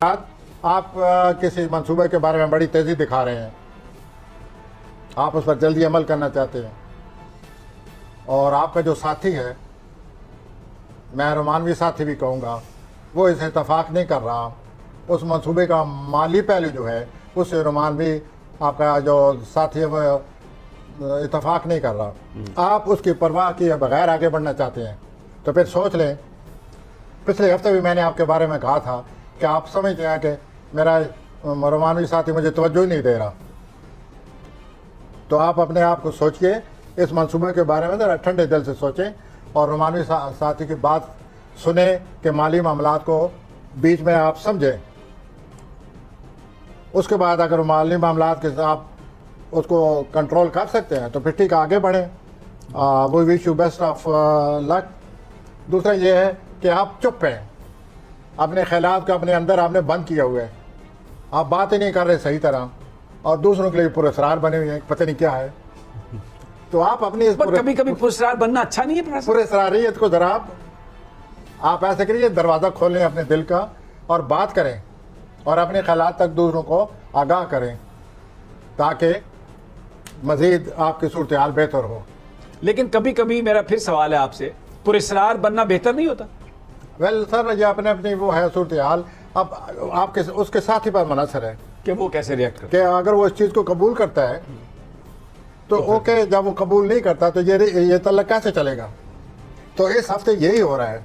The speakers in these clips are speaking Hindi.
आप किसी मंसूबे के बारे में बड़ी तेज़ी दिखा रहे हैं, आप उस पर जल्दी अमल करना चाहते हैं, और आपका जो साथी है, मैं रोमानवी साथी भी कहूँगा, वो इस इत्तफाक नहीं कर रहा। उस मंसूबे का माली पहलू जो है उससे रोमानवी आपका जो साथी है वो इत्तफाक नहीं कर रहा। आप उसकी परवाह किए बगैर आगे बढ़ना चाहते हैं, तो फिर सोच लें। पिछले हफ्ते भी मैंने आपके बारे में कहा था कि आप समझते हैं कि मेरा रोमानवी साथी मुझे तवज्जो ही नहीं दे रहा। तो आप अपने आप को सोचिए, इस मंसूबे के बारे में ज़रा ठंडे दिल से सोचें और रोमानवी साथी की बात सुने कि माली मामलात को बीच में आप समझें। उसके बाद अगर माली मामलात के आप उसको कंट्रोल कर सकते हैं तो फिर ठीक आगे बढ़ें। We wish you best of luck. दूसरा ये है कि आप चुप हैं, अपने ख्यालात को अपने अंदर आपने बंद किया हुआ है, आप बात ही नहीं कर रहे सही तरह, और दूसरों के लिए पुरस्कार बने हुए हैं, पता नहीं क्या है। तो आप अपनी कभी कभी पुरस्कार बनना अच्छा नहीं है। पुरस्कारियत को जरा आप ऐसे करिए, दरवाज़ा खोलें अपने दिल का और बात करें और अपने ख्यालात तक दूसरों को आगाह करें ताकि मज़ीद आपकी सूरत हाल बेहतर हो। लेकिन कभी कभी मेरा फिर सवाल है आपसे, पुरस्कार बनना बेहतर नहीं होता? वेल सर, ये अपने अपनी वो है सूरत हाल। अब आपके उसके साथी पर मुनसर है कि वो कैसे रिएक्ट करता कि अगर वो इस चीज़ को कबूल करता है तो ओके, जब वो कबूल नहीं करता तो ये तल्लक कैसे चलेगा। तो इस हफ्ते यही हो रहा है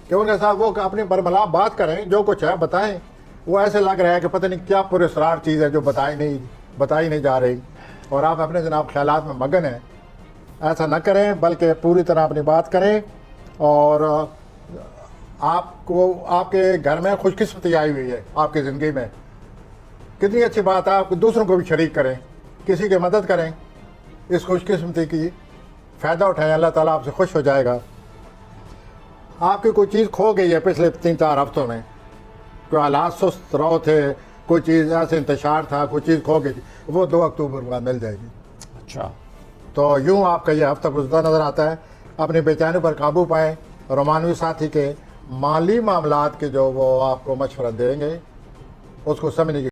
कि उनके साथ वो अपनी बरमला बात करें, जो कुछ है बताएं। वो ऐसे लग रहा है कि पता नहीं क्या पुरस्कार चीज़ है जो बताई नहीं जा रही, और आप अपने जनाब ख्यालात में मगन हैं। ऐसा न करें, बल्कि पूरी तरह अपनी बात करें। और आपको आपके घर में खुशकिस्मती आई हुई है, आपकी ज़िंदगी में कितनी अच्छी बात है। आप दूसरों को भी शरीक करें, किसी की मदद करें, इस खुशकिस्मती की फ़ायदा उठाएं, अल्लाह ताला आपसे खुश हो जाएगा। आपकी कोई चीज़ खो गई है पिछले 3-4 हफ्तों में, कोई हालात सुस्त रहो थे, कोई चीज़ ऐसे इंतशार था, कोई चीज़ खो गई थी, वो 2 अक्टूबर को मिल जाएगी। अच्छा, तो यूँ आपका ये हफ्ता गुजरता नज़र आता है। अपनी बेचैनी पर काबू पाएँ। रोमानवी साथी के माली मामलात के जो वो आपको मशवरा देंगे उसको समझने की